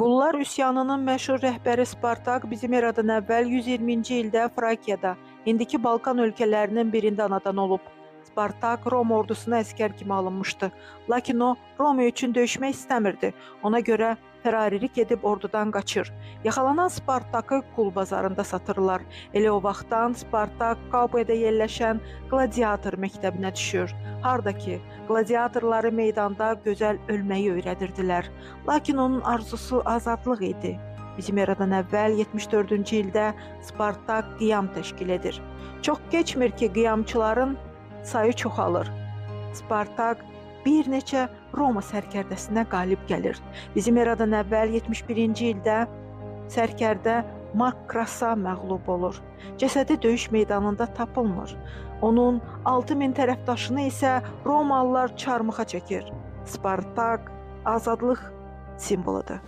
Qullar üsyanının məşhur rəhbəri Spartak bizim eradan əvvəl 120-ci ildə Frakiyada, indiki Balkan ölkələrinin birində anadan olub. Spartak Roma ordusuna əskər kimi alınmışdı. Lakin o, Roma üçün döyüşmək istəmirdi. Ona görə fərarilik edib ordudan qaçır. Yaxalanan Spartakı qul bazarında satırlar. Elə o vaxtdan Spartak Kaupa'da yerləşən qladiator məktəbinə düşür. Harda ki, qladiatorları meydanda gözəl ölməyi öyrədirdilər. Lakin onun arzusu azadlıq idi. Bizim eradan əvvəl 74-cü ildə Spartak qiyam təşkil edir. Çox keçmir ki, qiyamçıların sayı çoxalır. Spartak bir neçə Roma sərkərdəsinə qalib gəlir. Bizim eradan əvvəl 71-ci ildə sərkərdə Makrasa məğlub olur. Cəsədi döyüş meydanında tapılmır. Onun 6000 tərəfdaşını isə Romalılar çarmıxa çəkir. Spartak azadlıq simvoludur.